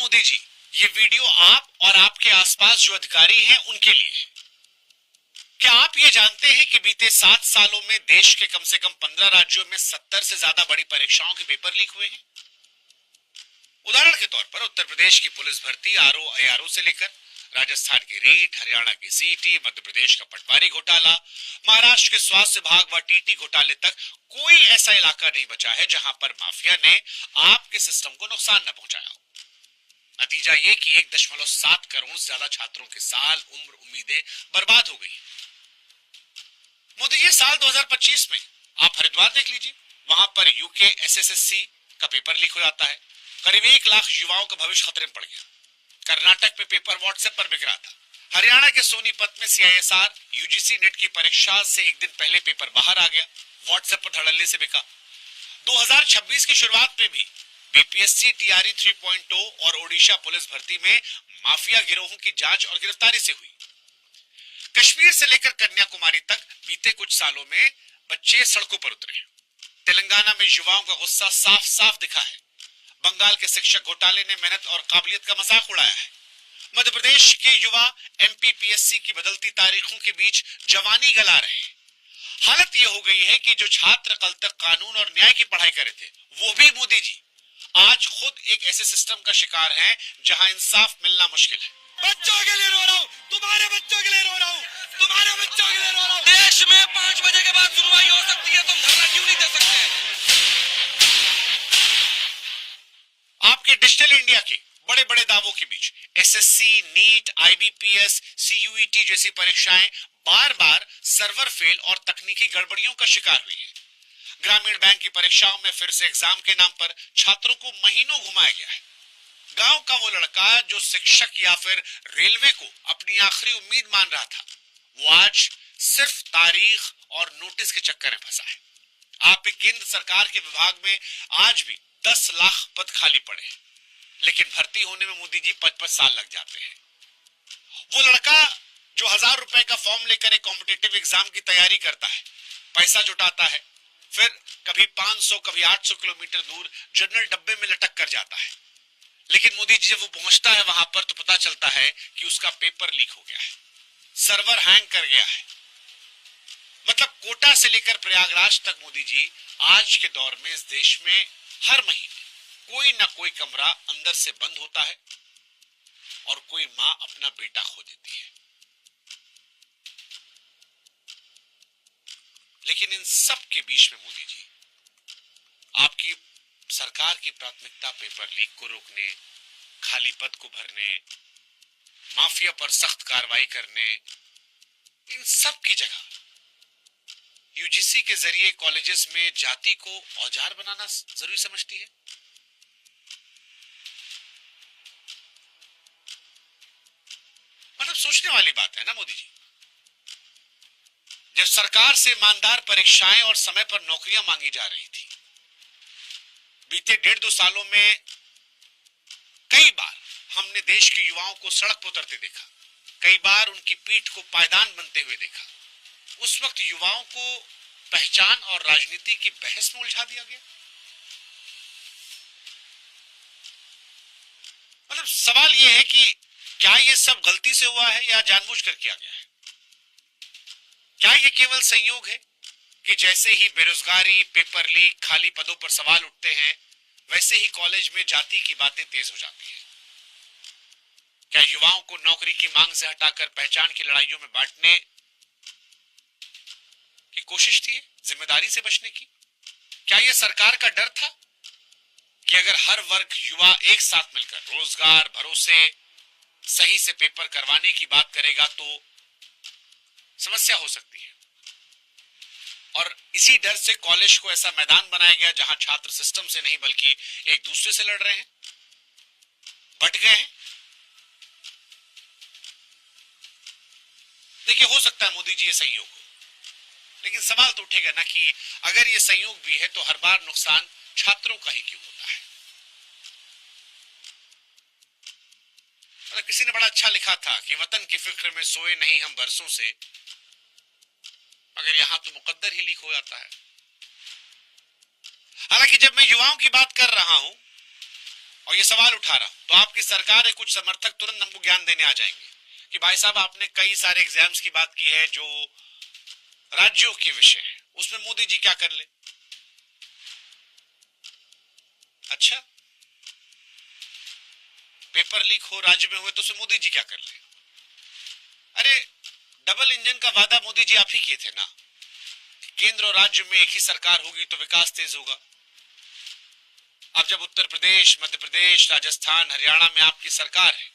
मोदी जी, ये वीडियो आप और आपके आसपास जो अधिकारी हैं उनके लिए है। क्या आप ये जानते हैं कि बीते 7 सालों में देश के कम से कम 15 राज्यों में 70 से ज्यादा बड़ी परीक्षाओं के पेपर लीक हुए हैं? उदाहरण के तौर पर उत्तर प्रदेश की पुलिस भर्ती आरओ आईआरओ से लेकर राजस्थान की रीट, हरियाणा की सीटी, मध्य प्रदेश का पटवारी घोटाला, महाराष्ट्र के स्वास्थ्य विभाग व टीटी घोटाले तक कोई ऐसा इलाका नहीं बचा है जहां पर माफिया ने आपके सिस्टम को नुकसान न पहुंचाया हो। नतीजा ये कि 1.7 करोड़ से ज्यादा छात्रों के साल, उम्र, उम्मीदें बर्बाद हो गई। मोदी जी, साल 2025 में आप हरिद्वार देख लीजिए, वहां पर यूके एसएससी का पेपर लीक हो जाता है। करीब 1 लाख युवाओं का भविष्य खतरे में पड़ गया। कर्नाटक में पेपर व्हाट्सएप पर बिक रहा था। हरियाणा के सोनीपत में सीआईएसआर यूजीसी नेट की परीक्षा से एक दिन पहले पेपर बाहर आ गया, व्हाट्सएप पर धड़ल्ले से बिका। 2026 की शुरुआत में भी बीपीएससी टीआरई 3.0 और ओडिशा पुलिस भर्ती में माफिया गिरोहों की जांच और गिरफ्तारी से हुई। कश्मीर से लेकर कन्याकुमारी तक बीते कुछ सालों में बच्चे सड़कों पर उतरे हैं। तेलंगाना में युवाओं का गुस्सा साफ साफ दिखा है। बंगाल के शिक्षक घोटाले ने मेहनत और काबिलियत का मजाक उड़ाया है। मध्य प्रदेश के युवा एमपीपीएससी की बदलती तारीखों के बीच जवानी गला रहे हैं। हालत यह हो गई है कि जो छात्र कल तक कानून और न्याय की पढ़ाई कर रहे थे, वो भी मोदी जी आज खुद एक ऐसे सिस्टम का शिकार हैं जहां इंसाफ मिलना मुश्किल है। बच्चों के लिए रो रहा हूं, तुम्हारे बच्चों के लिए रो रहा हूं, तुम्हारे बच्चों के लिए रो रहा हूं। देश में 5 बजे के बाद सुनवाई हो सकती है, तुम धरना क्यों नहीं दे सकते? आपके डिजिटल इंडिया के बड़े बड़े दावों के बीच एसएससी, नीट, आईबीपीएस, सीयूईटी जैसी परीक्षाएं बार बार सर्वर फेल और तकनीकी गड़बड़ियों का शिकार हुई है। ग्रामीण बैंक की परीक्षाओं में फिर से एग्जाम के नाम पर छात्रों को महीनों घुमाया गया है। गांव का वो लड़का जो शिक्षक या फिर रेलवे को अपनी आखिरी उम्मीद मान रहा था, वो आज सिर्फ तारीख और नोटिस के चक्कर में फंसा है। आपके केंद्र सरकार के विभाग में आज भी 10 लाख पद खाली पड़े हैं, लेकिन भर्ती होने में मोदी जी 5-5 साल लग जाते हैं। वो लड़का जो 1000 रुपए का फॉर्म लेकर एक कॉम्पिटिटिव एग्जाम की तैयारी करता है, पैसा जुटाता है, फिर कभी 500 कभी 800 किलोमीटर दूर जनरल डब्बे में लटक कर जाता है। लेकिन मोदी जी जब वो पहुंचता है वहां पर तो पता चलता है कि उसका पेपर लीक हो गया है, सर्वर हैंग कर गया है। मतलब कोटा से लेकर प्रयागराज तक मोदी जी आज के दौर में इस देश में हर महीने कोई ना कोई कमरा अंदर से बंद होता है और कोई मां अपना बेटा खो देती है। लेकिन इन सब के बीच में मोदी जी, आपकी सरकार की प्राथमिकता पेपर लीक को रोकने, खाली पद को भरने, माफिया पर सख्त कार्रवाई करने, इन सब की जगह यूजीसी के जरिए कॉलेजेस में जाति को औजार बनाना जरूरी समझती है। मतलब सोचने वाली बात है ना मोदी जी। जब सरकार से ईमानदार परीक्षाएं और समय पर नौकरियां मांगी जा रही थी, बीते 1.5-2 सालों में कई बार हमने देश के युवाओं को सड़क पर उतरते देखा, कई बार उनकी पीठ को पायदान बनते हुए देखा। उस वक्त युवाओं को पहचान और राजनीति की बहस में उलझा दिया गया। मतलब सवाल यह है कि क्या यह सब गलती से हुआ है या जानबूझकर किया गया है? क्या यह केवल संयोग है कि जैसे ही बेरोजगारी, पेपर लीक, खाली पदों पर सवाल उठते हैं, वैसे ही कॉलेज में जाति की बातें तेज हो जाती है? क्या युवाओं को नौकरी की मांग से हटाकर पहचान की लड़ाइयों में बांटने की कोशिश थी, जिम्मेदारी से बचने की? क्या यह सरकार का डर था कि अगर हर वर्ग युवा एक साथ मिलकर रोजगार, भरोसे, सही से पेपर करवाने की बात करेगा तो समस्या हो सकती है? और इसी डर से कॉलेज को ऐसा मैदान बनाया गया जहां छात्र सिस्टम से नहीं बल्कि एक दूसरे से लड़ रहे हैं, बट गए हैं। देखिए, हो सकता है मोदी जी ये संयोग हो, लेकिन सवाल तो उठेगा ना कि अगर ये संयोग भी है तो हर बार नुकसान छात्रों का ही क्यों होता है? मतलब किसी ने बड़ा अच्छा लिखा था कि वतन की फिक्र में सोए नहीं हम बरसों से, मगर यहां तो मुकद्दर ही लीक हो जाता है। हालांकि जब मैं युवाओं की बात कर रहा हूं और ये सवाल उठा रहा हूं तो आपकी सरकार के कुछ समर्थक तुरंत हमको ज्ञान देने आ जाएंगे कि भाई साहब आपने कई सारे एग्जाम्स की बात की है जो राज्यों के विषय है, उसमें मोदी जी क्या कर ले। अच्छा, पेपर लीक हो राज्य में हुए तो उसमें मोदी जी क्या कर ले। अरे डबल इंजन का वादा मोदी जी आप ही किए थे ना, केंद्र और राज्य में एक ही सरकार होगी तो विकास तेज होगा। अब जब उत्तर प्रदेश, मध्य प्रदेश, राजस्थान, हरियाणा में आपकी सरकार है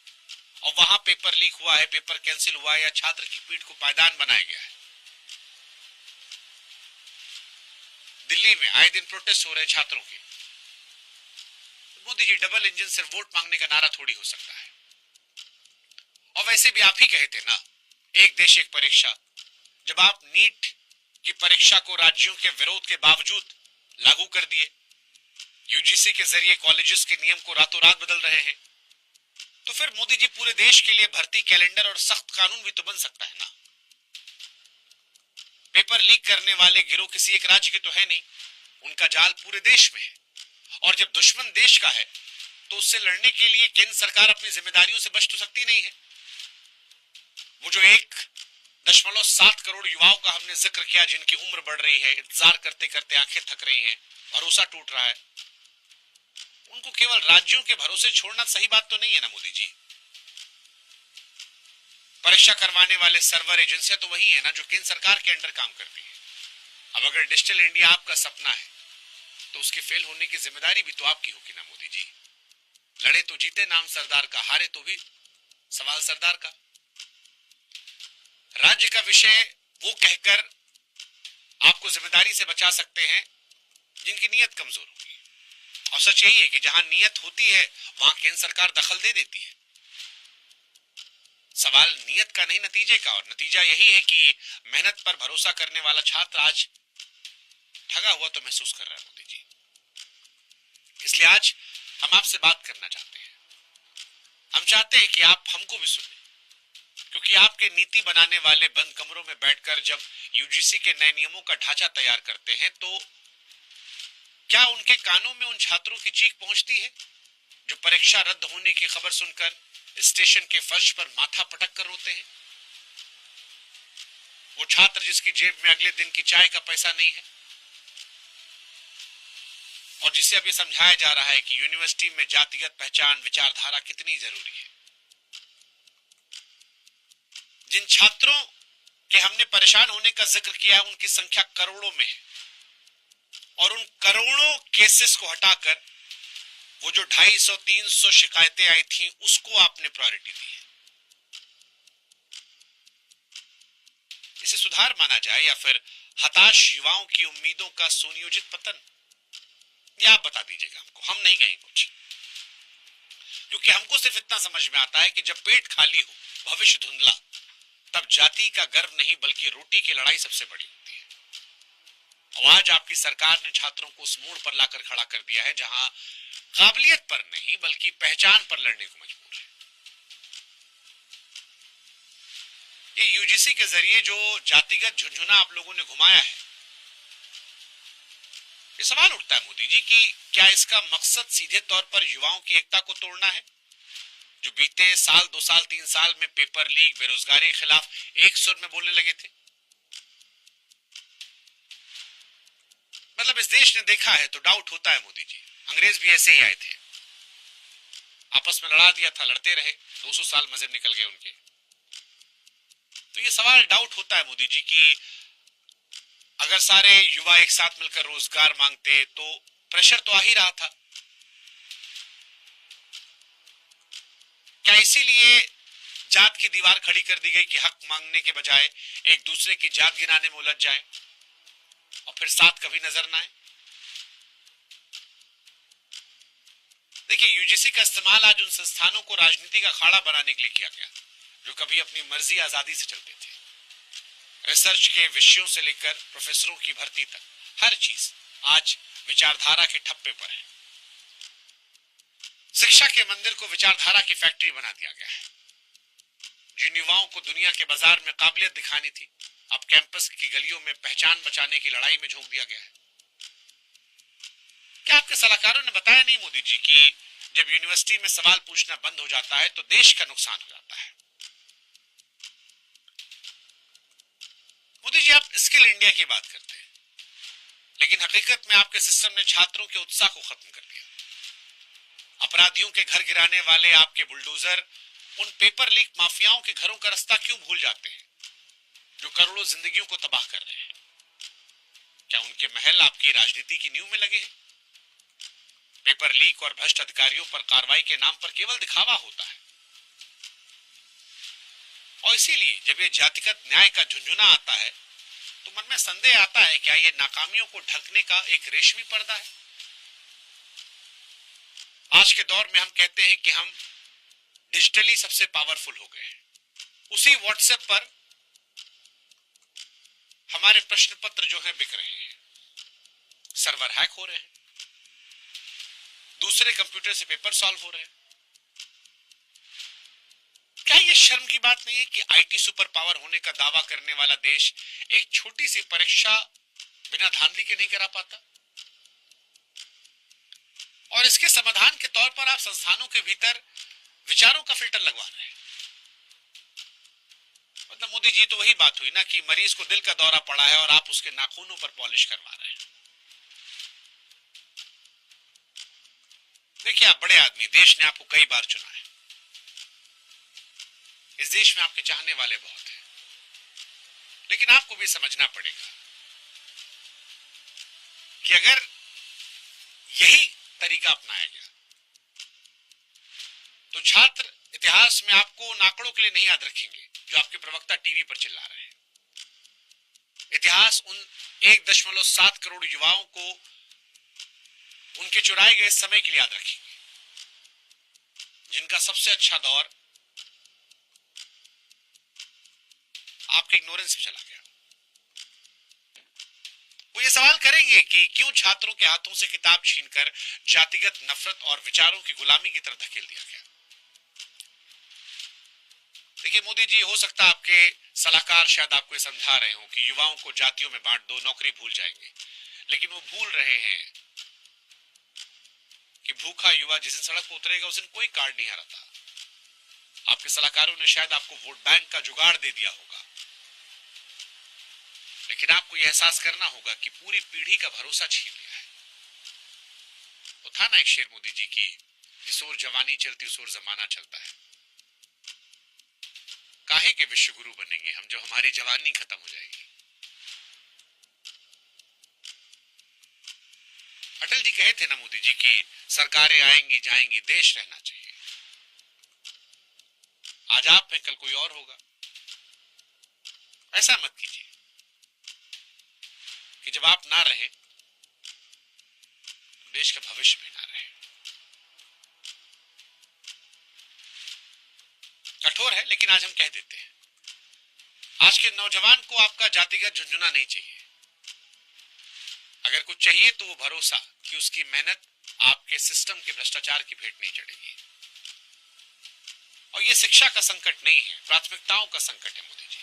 और वहां पेपर लीक हुआ है, पेपर कैंसिल हुआ है या छात्र की पीठ को पायदान बनाया गया है, दिल्ली में आए दिन प्रोटेस्ट हो रहे छात्रों के, तो मोदी जी डबल इंजन सिर्फ वोट मांगने का नारा थोड़ी हो सकता है। और वैसे भी आप ही कहे थे ना, एक देश एक परीक्षा, जब आप नीट की परीक्षा को राज्यों के विरोध के बावजूद लागू कर दिए, यूजीसी के जरिए कॉलेजेस के नियम को रातों रात बदल रहे हैं, तो फिर मोदी जी पूरे देश के लिए भर्ती कैलेंडर और सख्त कानून भी तो बन सकता है ना। पेपर लीक करने वाले गिरोह किसी एक राज्य के तो है नहीं, उनका जाल पूरे देश में है। और जब दुश्मन देश का है तो उससे लड़ने के लिए केंद्र सरकार अपनी जिम्मेदारियों से बच तो सकती नहीं है। वो जो 1.7 करोड़ युवाओं का हमने जिक्र किया जिनकी उम्र बढ़ रही है, इंतजार करते करते आंखें थक रही हैं, भरोसा टूट रहा है, उनको केवल राज्यों के भरोसे छोड़ना सही बात तो नहीं है ना मोदी जी। परीक्षा करवाने वाले सर्वर एजेंसियां तो वही है ना जो केंद्र सरकार के अंडर काम करती है। अब अगर डिजिटल इंडिया आपका सपना है तो उसके फेल होने की जिम्मेदारी भी तो आपकी होगी ना मोदी जी। लड़े तो जीते नाम सरदार का, हारे तो भी सवाल सरदार का। राज्य का विषय वो कहकर आपको जिम्मेदारी से बचा सकते हैं जिनकी नीयत कमजोर होगी। और सच यही है कि जहां नीयत होती है वहां केंद्र सरकार दखल दे देती है। सवाल नीयत का नहीं नतीजे का, और नतीजा यही है कि मेहनत पर भरोसा करने वाला छात्र आज ठगा हुआ तो महसूस कर रहा है मोदी जी। इसलिए आज हम आपसे बात करना चाहते हैं। हम चाहते हैं कि आप हमको भी सुनें, क्योंकि आपके नीति बनाने वाले बंद कमरों में बैठकर जब यूजीसी के नए नियमों का ढांचा तैयार करते हैं तो क्या उनके कानों में उन छात्रों की चीख पहुंचती है जो परीक्षा रद्द होने की खबर सुनकर स्टेशन के फर्श पर माथा पटक कर रोते हैं? वो छात्र जिसकी जेब में अगले दिन की चाय का पैसा नहीं है और जिसे अब ये समझाया जा रहा है कि यूनिवर्सिटी में जातिगत पहचान, विचारधारा कितनी जरूरी है। जिन छात्रों के हमने परेशान होने का जिक्र किया है उनकी संख्या करोड़ों में है और उन करोड़ों केसेस को हटाकर वो जो 250-300 शिकायतें आई थी उसको आपने प्रायोरिटी दी है। इसे सुधार माना जाए या फिर हताश युवाओं की उम्मीदों का सुनियोजित पतन, ये आप बता दीजिएगा हमको, हम नहीं कहेंगे कुछ। क्योंकि हमको सिर्फ इतना समझ में आता है कि जब पेट खाली हो, भविष्य धुंधला, तब जाति का गर्व नहीं बल्कि रोटी की लड़ाई सबसे बड़ी होती है। और आज आपकी सरकार ने छात्रों को उस मोड़ पर लाकर खड़ा कर दिया है जहां काबिलियत पर नहीं बल्कि पहचान पर लड़ने को मजबूर है। ये यूजीसी के जरिए जो जातिगत झुंझुना आप लोगों ने घुमाया है, ये सवाल उठता है मोदी जी कि क्या इसका मकसद सीधे तौर पर युवाओं की एकता को तोड़ना है जो बीते साल, 2 साल, 3 साल में पेपर लीक, बेरोजगारी के खिलाफ एक सुर में बोलने लगे थे? मतलब इस देश ने देखा है तो डाउट होता है मोदी जी। अंग्रेज भी ऐसे ही आए थे, आपस में लड़ा दिया था, लड़ते रहे, 200 साल मजे निकल गए उनके। तो ये सवाल डाउट होता है मोदी जी कि अगर सारे युवा एक साथ मिलकर रोजगार मांगते तो प्रेशर तो आ ही रहा था। क्या इसीलिए जात की दीवार खड़ी कर दी गई कि हक मांगने के बजाय एक दूसरे की जात गिनाने में उलझ जाए और फिर साथ कभी नजर ना आए? देखिए, यूजीसी का इस्तेमाल आज उन संस्थानों को राजनीति का अखाड़ा बनाने के लिए किया गया जो कभी अपनी मर्जी, आजादी से चलते थे। रिसर्च के विषयों से लेकर प्रोफेसरों की भर्ती तक हर चीज आज विचारधारा के ठप्पे पर है। शिक्षा के मंदिर को विचारधारा की फैक्ट्री बना दिया गया है। जिन युवाओं को दुनिया के बाजार में काबिलियत दिखानी थी, अब कैंपस की गलियों में पहचान बचाने की लड़ाई में झोंक दिया गया है। क्या आपके सलाहकारों ने बताया नहीं मोदी जी कि जब यूनिवर्सिटी में सवाल पूछना बंद हो जाता है तो देश का नुकसान हो जाता है। मोदी जी, आप स्किल इंडिया की बात करते हैं, लेकिन हकीकत में आपके सिस्टम ने छात्रों के उत्साह को खत्म कर दिया। अपराधियों के घर गिराने वाले आपके बुलडोजर उन पेपर लीक माफियाओं के घरों का रास्ता क्यों भूल जाते हैं जो करोड़ों जिंदगियों को तबाह कर रहे हैं? क्या उनके महल आपकी राजनीति की नींव में लगे हैं? पेपर लीक और भ्रष्ट अधिकारियों पर कार्रवाई के नाम पर केवल दिखावा होता है। और इसीलिए जब ये जातिगत न्याय का झुंझुना आता है तो मन में संदेह आता है, क्या ये नाकामियों को ढकने का एक रेशमी पर्दा है? आज के दौर में हम कहते हैं कि हम डिजिटली सबसे पावरफुल हो गए हैं। उसी व्हाट्सएप पर हमारे प्रश्न पत्र जो हैं बिक रहे हैं, सर्वर हैक हो रहे हैं, दूसरे कंप्यूटर से पेपर सॉल्व हो रहे हैं। क्या ये शर्म की बात नहीं है कि आईटी सुपर पावर होने का दावा करने वाला देश एक छोटी सी परीक्षा बिना धांधली के नहीं करा पाता? और इसके समाधान के तौर पर आप संस्थानों के भीतर विचारों का फिल्टर लगवा रहे हैं। मतलब मोदी जी, तो वही बात हुई ना कि मरीज को दिल का दौरा पड़ा है और आप उसके नाखूनों पर पॉलिश करवा रहे हैं। देखिए, आप बड़े आदमी, देश ने आपको कई बार चुना है, इस देश में आपके चाहने वाले बहुत हैं, लेकिन आपको भी समझना पड़ेगा कि अगर यही तरीका अपनाया गया तो छात्र इतिहास में आपको उन आंकड़ों के लिए नहीं याद रखेंगे जो आपके प्रवक्ता टीवी पर चिल्ला रहे हैं। इतिहास उन 1.7 करोड़ युवाओं को उनके चुराए गए समय के लिए याद रखेंगे, जिनका सबसे अच्छा दौर आपके इग्नोरेंस में चला गया। वो ये सवाल करेंगे कि क्यों छात्रों के हाथों से किताब छीनकर जातिगत नफरत और विचारों की गुलामी की तरफ धकेल दिया गया। देखिए मोदी जी, हो सकता है आपके सलाहकार शायद आपको समझा रहे हो कि युवाओं को जातियों में बांट दो, नौकरी भूल जाएंगे, लेकिन वो भूल रहे हैं कि भूखा युवा जिस दिन सड़क पर उतरेगा उस दिन कोई कार्ड नहीं हराता। आपके सलाहकारों ने शायद आपको वोट बैंक का जुगाड़ दे दिया होगा, लेकिन आपको यह एहसास करना होगा कि पूरी पीढ़ी का भरोसा छीन लिया है। वो था ना एक शेर मोदी जी की, जिस ओर जवानी चलती उस ओर जमाना चलता है। काहे के विश्व गुरु बनेंगे हम जब हमारी जवानी खत्म हो जाएगी। अटल जी कहे थे ना मोदी जी की सरकारें आएंगी जाएंगी, देश रहना चाहिए। आज आप में, कल कोई और होगा। ऐसा मत कीजिए कि जब आप ना रहें देश का भविष्य भी ना रहे। कठोर है, लेकिन आज हम कह देते हैं, आज के नौजवान को आपका जातिगत झुंझुना नहीं चाहिए। अगर कुछ चाहिए तो वो भरोसा कि उसकी मेहनत आपके सिस्टम के भ्रष्टाचार की भेंट नहीं चढ़ेगी। और ये शिक्षा का संकट नहीं है, प्राथमिकताओं का संकट है मोदी जी।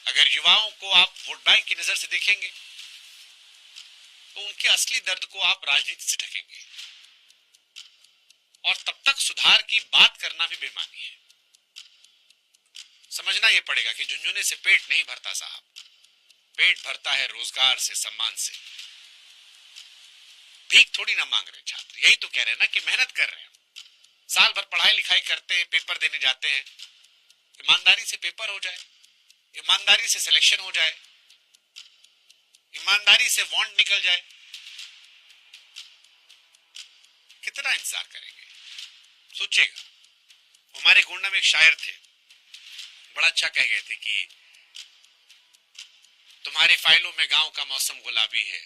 अगर युवाओं को आप वोट बैंक की नजर से देखेंगे तो उनके असली दर्द को आप राजनीति से ढकेंगे, और तब तक सुधार की बात करना भी बेमानी है। समझना यह पड़ेगा कि झुंझुने से पेट नहीं भरता साहब, पेट भरता है रोजगार से, सम्मान से। भीख थोड़ी ना मांग रहे छात्र, यही तो कह रहे हैं ना कि मेहनत कर रहे हैं, साल भर पढ़ाई लिखाई करते हैं, पेपर देने जाते हैं, ईमानदारी से पेपर हो जाए, ईमानदारी से सिलेक्शन हो जाए, ईमानदारी से वांट निकल जाए। कितना इंतजार करेंगे? सोचिएगा। हमारे गोंडा में एक शायर थे, बड़ा अच्छा कह गए थे कि तुम्हारी फाइलों में गांव का मौसम गुलाबी है,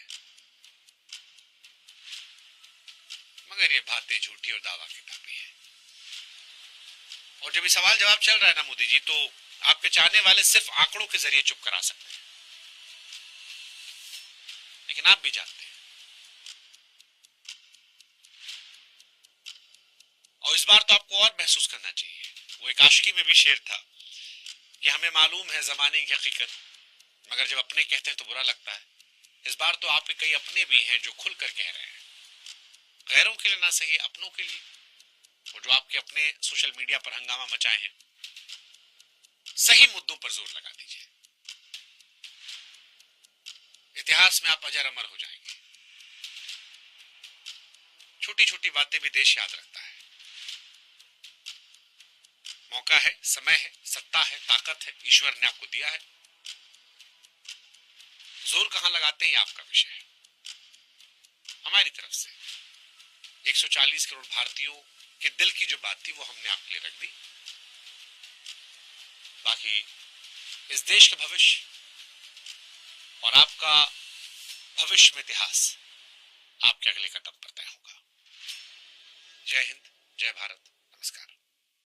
मगर ये बातें झूठी और दावा किताबी है। और जब ये सवाल जवाब चल रहा है ना मोदी जी, तो आपके चाहने वाले सिर्फ आंकड़ों के जरिए चुप करा सकते हैं, लेकिन आप भी जानते हैं। और इस बार तो आपको और महसूस करना चाहिए। वो एक आशिकी में भी शेर था कि हमें मालूम है जमाने की हकीकत, मगर जब अपने कहते हैं तो बुरा लगता है। इस बार तो आपके कई अपने भी हैं जो खुलकर कह रहे हैं गैरों के लिए ना सही, अपनों के लिए, और जो आपके अपने सोशल मीडिया पर हंगामा मचाए हैं, सही मुद्दों पर जोर लगा दीजिए। इतिहास में आप अजर अमर हो जाएंगे। छोटी छोटी बातें भी देश याद रखता है। मौका है, समय है, सत्ता है, ताकत है, ईश्वर ने आपको दिया है। जोर कहां लगाते हैं ये आपका विषय है। हमारी तरफ से 140 करोड़ भारतीयों के दिल की जो बात थी वो हमने आपके लिए रख दी। बाकी इस देश का भविष्य और आपका भविष्य में इतिहास आपके अगले कदम पर तय होगा। जय हिंद, जय भारत।